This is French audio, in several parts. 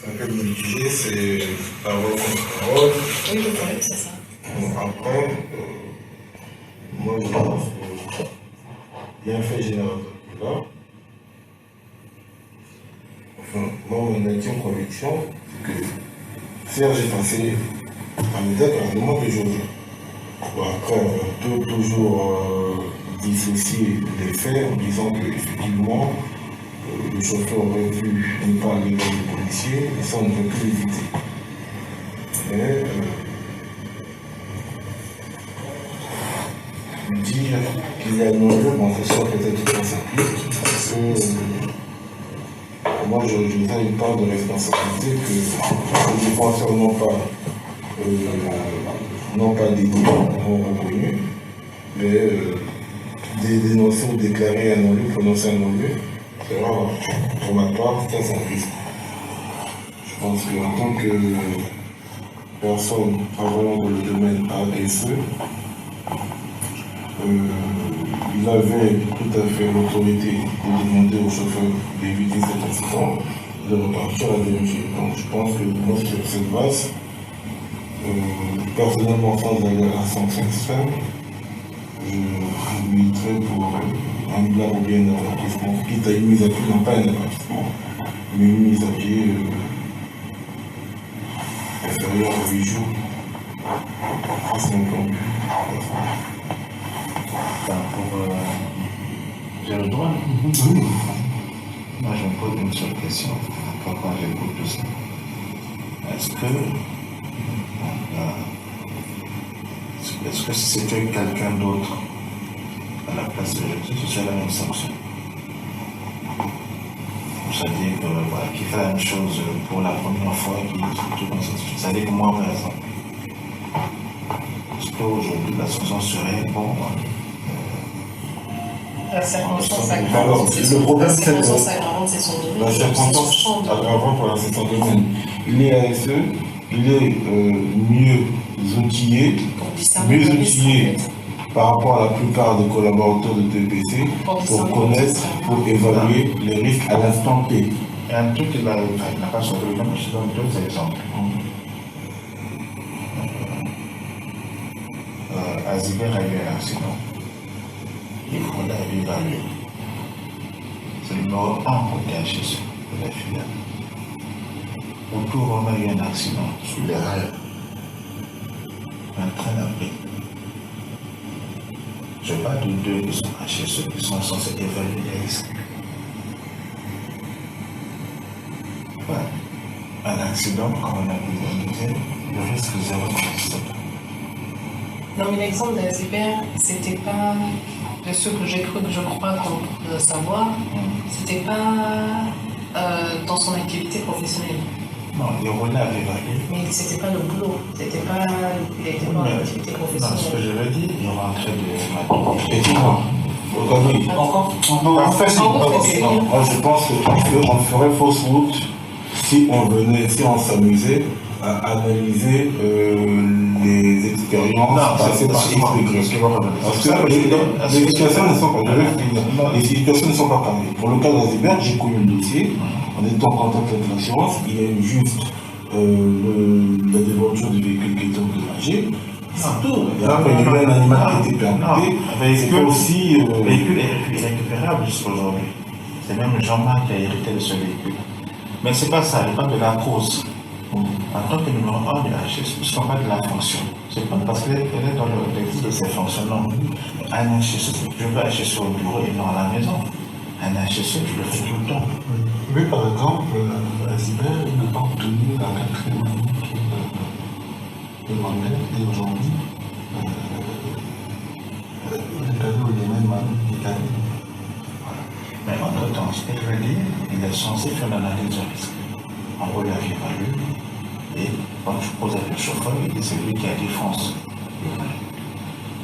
un peu mitigé, c'est parole contre parole. Oui, le problème, c'est ça. Bon, après, moi je pense qu'il y a un fait générateur là. Enfin, moi, mon intime conviction, c'est que faire j'ai passé à mes dates à un moment que je joue. Bon, après, on peut toujours dissocier les faits en disant qu'effectivement, le chauffeur aurait pu ne pas aller dans le policier, et ça on ne peut plus l'éviter. Mais dire qu'il y a un enjeu, bon, c'est sûr peut-être qu'il s'applique, parce que moi je dirais une part de responsabilité que les défenseurs n'ont pas dédié, n'ont reconnu, mais dénoncer ou déclarer un non-lieu, prononcer un non-lieu, c'est rare. Pour ma part, ça c'est un risque. Je pense qu'en tant que personne travaillant dans le domaine ASE, il avait tout à fait l'autorité de demander au chauffeur d'éviter cet incident, de repartir à vérifier. Donc je pense que moi sur cette base, personnellement sans aller à la sanction extrême, je militerais pour un blâme ou bien un avertissement, quitte à une mise à pied, non pas un avertissement, mais une mise à pied inférieure à 8 jours. C'est mon plan. J'ai le droit. Moi, je me pose une seule question. Quand j'écoute tout ça, est-ce que si c'était quelqu'un d'autre à la place de Jésus, ce serait la même sanction? C'est-à-dire que, voilà, qui fait la même chose pour la première fois, c'est-à-dire que moi, par exemple, est-ce qu'aujourd'hui la sanction serait bon? La circonstance aggravante, c'est son domaine. La circonstance aggravante, voilà, c'est son domaine. Les ASE, il est mieux outillé par rapport à la plupart des collaborateurs de TPC pour connaître, pour évaluer les risques à l'instant T. Et un truc qu'il n'a pas sorti, je donne deux exemples. Azibert a eu un accident. Il faudrait évaluer. C'est le numéro 1 côté HSE de la filiale. Autour, on a eu un accident sur les rails. Un train a pris. Je parle de deux qui sont HSE, qui sont censés évaluer les risques. Ouais. Un accident, comme on a pu le dire, le risque 0,7. Non, mais l'exemple d'Azibert, c'était pas de ce que j'ai cru que je crois qu'on peut savoir, c'était pas dans son activité professionnelle. Non, les relais avaient évalué. Mais c'était pas le boulot, il n'était pas en activité professionnelle. Non, ce que je veux dire, il rentrait de Effectivement. Oui. Encore En fait, moi je pense qu'on ferait fausse route si on s'amusait à analyser les expériences passées par X Parce que les situations ne sont pas les situations ne sont pas pareilles. Pour le cas d'Azibert, j'ai connu le dossier. En étant en contact avec l'assurance, il y a eu juste la déventure du véhicule qui était endommagé. C'est tout. Il y a un animal qui était permuté. Véhicule aussi. Véhicule est récupérable jusqu'à aujourd'hui. C'est même Jean-Marc qui a hérité de ce véhicule. Mais c'est pas ça, il parle de la cause. En tant que numéro 1 de la HSE, puisqu'on parle de la fonction. C'est pas parce qu'elle est dans l'exercice de ses fonctions. Non. Un HSE, je veux HSE au bureau et non à la maison. Un HSE, je le fais tout le temps. Oui, par exemple, Azibert n'a pas obtenu la 4e année qu'il demandait, et aujourd'hui, le cadeau est même mal décalé. Mais entre-temps, ce que je veux dire, il est censé faire l'analyse de risque. En gros, il a évalué. Et quand je pose avec le chauffeur, il dit c'est lui qui a dit France.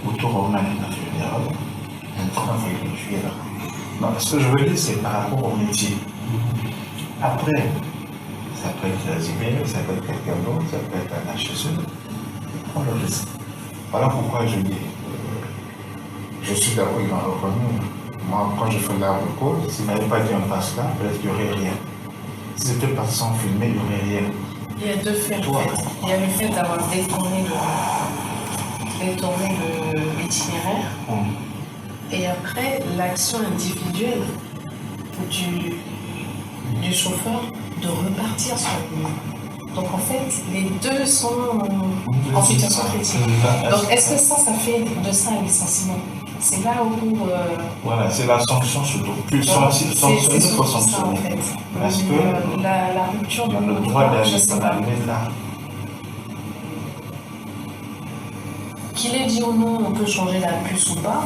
Autour au même il a fait l'erreur. Maintenant, il faut vérifier là. Non, ce que je veux dire, c'est par rapport au métier. Après, ça peut être Azibert, ça peut être quelqu'un d'autre, ça peut être un HSE. On le risque. Voilà pourquoi je dis, je suis d'accord, il en reconnu. Moi, quand je fais l'arbre de cause, s'il n'avait pas dit un passe là, peut-être qu'il n'y aurait rien. S'ils étaient passés sans filmer, il n'y aurait rien. Il y a deux faits en fait. Il y a le fait d'avoir détourné l'itinéraire. Et après, l'action individuelle du chauffeur de repartir sur le lieu. Donc en fait, les deux sont en situation critique. Donc est-ce que ça fait de ça un licenciement? C'est là où... Voilà, c'est la sanction surtout. Plus sanctionner, il faut sanctionner. En fait. Parce que la rupture de le droit d'aller je sais dans pas. la là. Qu'il ait dit ou non, on peut changer la puce ou pas.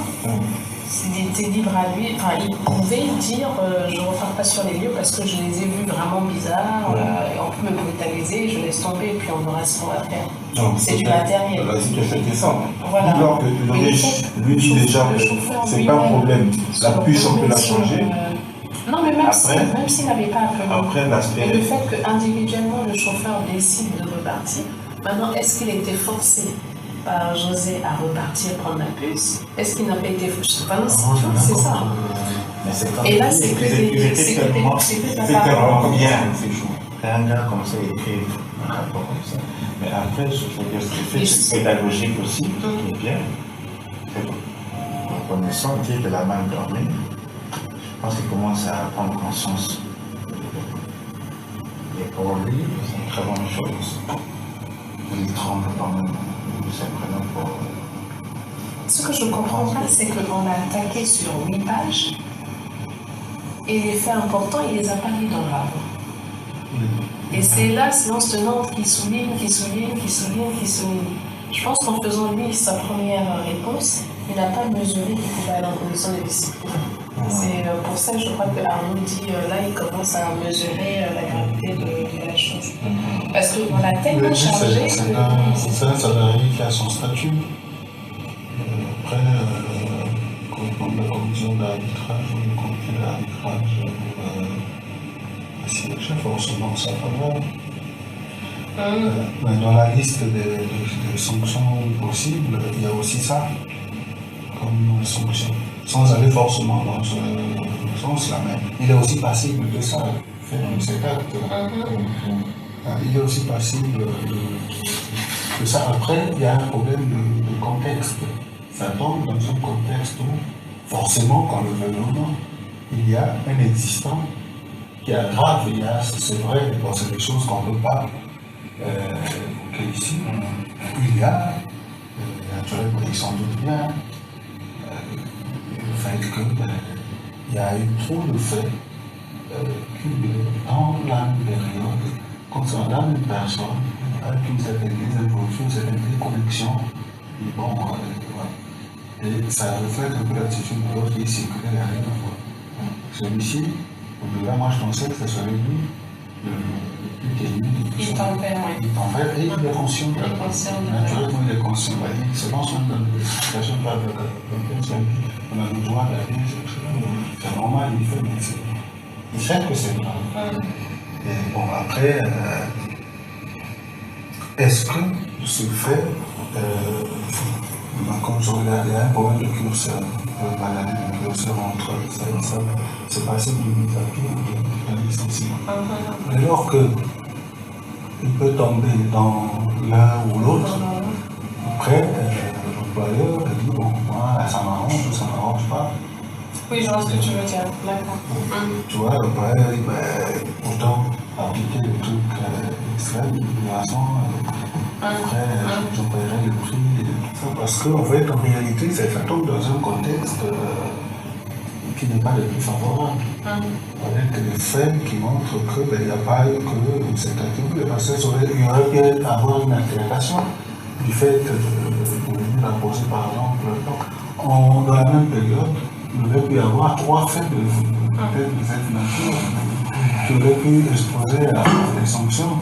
Il était libre à lui, enfin il pouvait dire je ne repars pas sur les lieux parce que je les ai vus vraiment bizarres, et on peut me brutaliser, je laisse tomber et puis on verra ce qu'on va faire. C'est du matériel. La situation était simple. Voilà. Alors que lui dit déjà que c'est pas un problème, la puce on peut la changer. Non, mais même Après, s'il n'avait pas appelé. Après, l'aspect. Mais le fait qu'individuellement le chauffeur décide de repartir, maintenant est-ce qu'il était forcé par José à repartir prendre la puce? Est-ce qu'il n'a pas été forcé? C'est ça. Et là, c'est que C'était vraiment bien ces jours. Un gars comme ça écrit un rapport comme ça. Mais après, je veux dire, c'est pédagogique aussi, qui est bien. En connaissant, dire que la main dormait, je pense qu'il commence à prendre conscience. Et pour lui, c'est une très bonne chose. Il tremble quand même. Ce que je ne comprends pas, c'est qu'on l'a attaqué sur 8 pages et les faits importants, il ne les a pas mis dans le rapport. Et c'est là, silence tenante, qui souligne. Je pense qu'en faisant lui sa première réponse, il n'a pas mesuré qu'il pouvait aller en condition de discipline. C'est pour ça que je crois que Arnaud dit là, il commence à mesurer la gravité de la chose. Parce qu'on l'a tellement chargé. C'est un salarié qui a son statut. Après, comme la commission d'arbitrage ou le comité d'arbitrage, si le chef forcément ça va. Mais dans la liste des sanctions possibles, il y a aussi ça comme sanction. Sans aller forcément dans ce sens-là, mais il est aussi passible de ça, faire cet acte. Il est aussi passible de ça. Après, il y a un problème de contexte. Ça tombe dans un contexte où, forcément, quand le veut ou non, il y a un existant qui aggrave. C'est vrai, c'est des choses qu'on ne peut pas évoquer ici. Il y a, naturellement, il s'en doute bien, le fait qu'il y a eu trop de faits dans la même période, concernant une personne, avec une certaine désinvolture, une certaine déconnexion, et bon, et ça reflète un peu l'attitude de l'autre qui circulait à rien à voir. Celui-ci, au-delà, moi je pensais que ce serait lui le plus ténu. Il tempère, oui. Il tempère et il est conscient. Naturellement, il est conscient. Il se lance même dans des situations pas de on a le droit d'aller, c'est normal, il fait, mais il sait que c'est grave. Et bon, après, est-ce que ce fait, comme je regarde, il y a un problème de curseur, de maladie de curseur entre ça et ça, c'est passé du mise à pied ou d'un licenciement. Alors que il peut tomber dans l'un ou l'autre, après, l'employeur dit bon, moi, ça m'arrange ou ça ne m'arrange pas. Oui, je vois ce que tu veux dire. D'accord. Tu vois, l'employeur dit autant appliquer le truc extrême, de toute façon, après, je paierai le prix et tout ça. Parce qu'en fait, en réalité, ça tombe dans un contexte qui n'est pas le plus favorable. Avec des faits qui montrent qu'il n'y a pas eu que cette activité. Parce qu'il y aurait pu avoir une interprétation du fait de venir la poser, par exemple. Dans la même période, il aurait pu y avoir 3 faits de cette nature qui auraient pu exposer à des sanctions.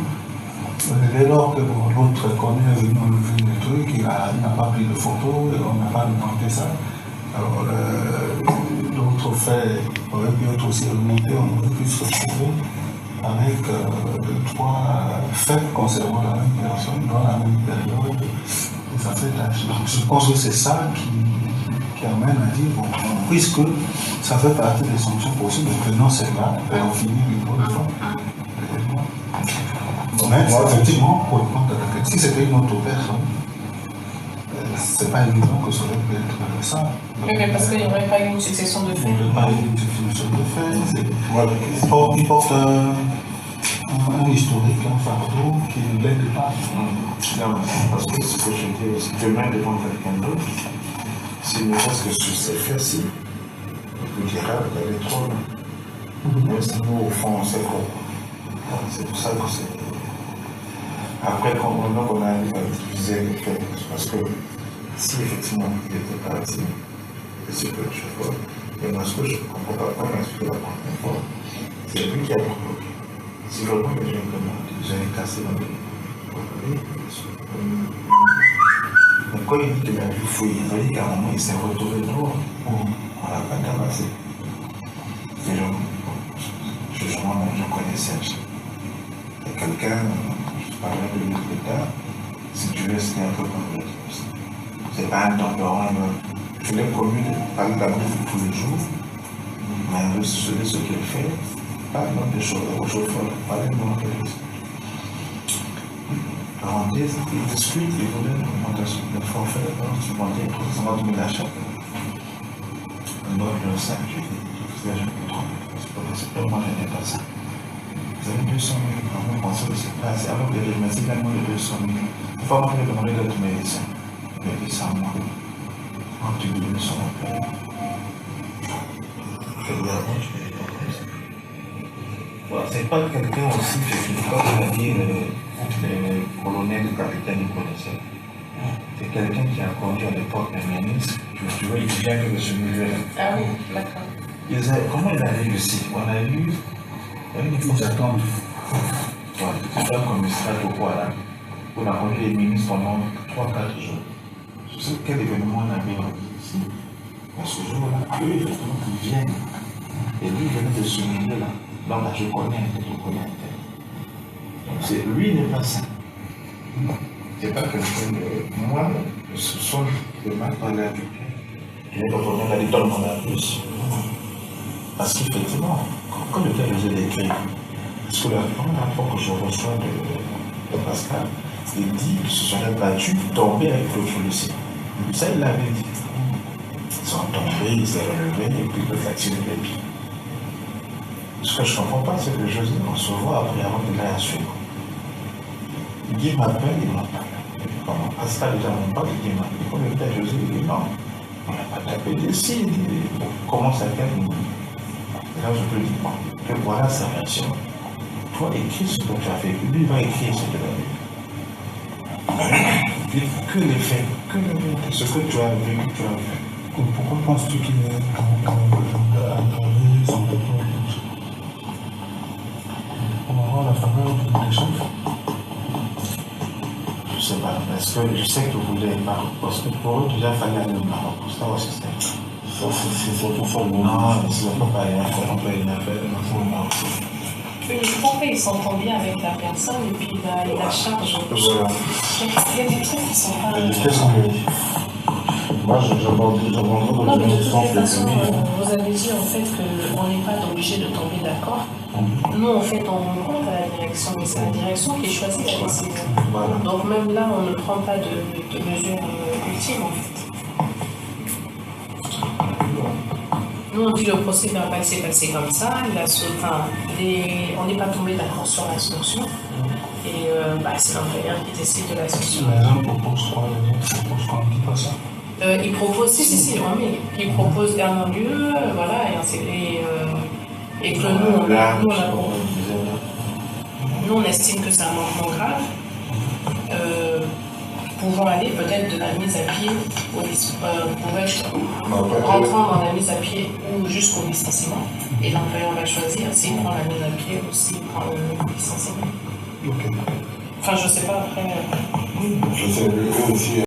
Dès lors que l'autre connaît venu enlever des trucs, il n'a pas pris de photos, on n'a pas demandé ça. Alors, d'autres faits auraient pu être aussi remontés, on aurait pu se retrouver avec 3 faits concernant la même personne dans la même période. Et ça fait tâche. Donc, je pense que c'est ça qui amène à dire, bon, puisque ça fait partie des sanctions possibles, prenons celle-là et on finit une bonne fois. Mais effectivement, pour répondre à la question, si c'était une autre personne, c'est pas évident que ça aurait pu être ça. Oui, mais parce qu'il n'y aurait pas eu une succession de faits. Il n'y aurait pas eu une succession de faits. Il porte un historique, un fardeau qui ne l'aide pas. Non, parce que ce que je dis, c'est que demain devant quelqu'un d'autre, s'il ne reste que sur ces faits-ci, il vous dira qu'elle est trop loin. Même si nous, au fond, on sait quoi. C'est pour ça que c'est. Après, quand on arrive à utiliser les faits, parce que si effectivement il était parti, c'est que je vois, et moi ce que je ne comprends pas, quand je la première fois, c'est lui qui a provoqué. Si vraiment les gens j'avais cassé dans les. Mais quand il dit qu'il a vu fouiller, il a dit qu'à un moment il s'est retrouvé dehors. On l'a pas tabassé. Les gens, je connaissais. Il y a quelqu'un. Parlais de l'État, si tu veux, c'était un peu comme le c'est pas un temporaire, je l'ai connu par d'amour tous les jours, mais ce qu'il fait, pas dans des choses au chauffeur, pas les noms de parenthèse, il discute, il voulait une augmentation de forfait, tu demandais 300 000 achats. Donc, le 5, je dis, je me trompe, c'est pas moi, je n'ai pas ça. Vous avez 200 000, on pense que c'est pas assez. Alors que je me dis également les 200 000. Il faut pas me demander d'autres médecins. Mais ça, moi, quand tu veux, ils sont un peu. C'est pas quelqu'un aussi, comme on a dit, les colonels, le capitaine, ils connaissaient. C'est quelqu'un qui a conduit à l'époque un ministre. Tu vois, il vient de ce milieu-là. Ah oui, d'accord. Comment il a réussi? On a eu. Il faut s'attendre. C'est un commissariat au Kuala. On a conduit les ministres pendant 3-4 jours. Je sais quel événement on avait ici. À ce jour-là, eux, ils viennent. Et lui, il venait de ce milieu-là. Donc là, je connais un tel. Donc lui, il n'est pas sain. C'est pas quelqu'un de. Moi, ce sont les mains dans l'air du pied. Et donc, on a dit dans le monde à plus. Parce qu'effectivement, quand le cas je l'ai écrit, parce que la première fois que je reçois de Pascal, il dit qu'ils se seraient battus, tombés avec le policier. Ça, il l'avait dit. Ils sont tombés, ils s'est relevés, et puis ils ont tiré les pieds. Ce que je ne comprends pas, c'est que José recevoir après avant qu'il aille à suivre. Guy m'appelle, il m'appelle. Comment Pascal déjà m'en parle, il dit m'appelle. Quand le cas José, il dit non, on n'a pas tapé dessus. Il dit comment ça fait? Là, je peux dire, que voilà sa version. Toi, écris ce que tu as fait. Lui, va écrire ce que tu as fait. Dis que les faits, ce que tu as vécu, tu as fait. Pourquoi penses-tu qu'il est entendu son retour? On va avoir la faveur des choses. Je sais pas, parce que je sais que vous voulez Maroc, parce que pour eux, déjà, il fallait aller au Maroc. C'est un système. Ça, c'est surtout ça le bon. Non, mais on ne peut pas rien faire, on peut rien faire, il faut au Maroc. Pourquoi il s'entend bien avec la personne et puis il a la charge. Voilà. Il y a des trucs qui sont pas. Qu'est-ce que. Moi, j'abandonne Non, mais de toutes les façons, famille. vous avez dit en fait qu'on n'est pas obligé de tomber d'accord. Nous, en fait, on compte à la direction, mais c'est la direction qui choisit la décision. Voilà. Donc même là, on ne prend pas de mesures ultimes en fait. Nous, on dit le procès verbal s'est passé comme ça, on n'est pas tombé d'accord sur la sanction. Et c'est l'employeur qui décide de la sanction. Les gens proposent quoi? Les gens proposent qu'on ne dit pas ça? Il propose, si, oui. Il propose un non-lieu, voilà, et que nous, on estime que c'est un manquement grave. Pouvant aller peut-être de la mise à pied rentrant dans la mise à pied ou jusqu'au licenciement. Et l'employeur va choisir s'il prend la mise à pied ou s'il prend le licenciement. Okay. Enfin, je sais pas après. Je sais, eux aussi.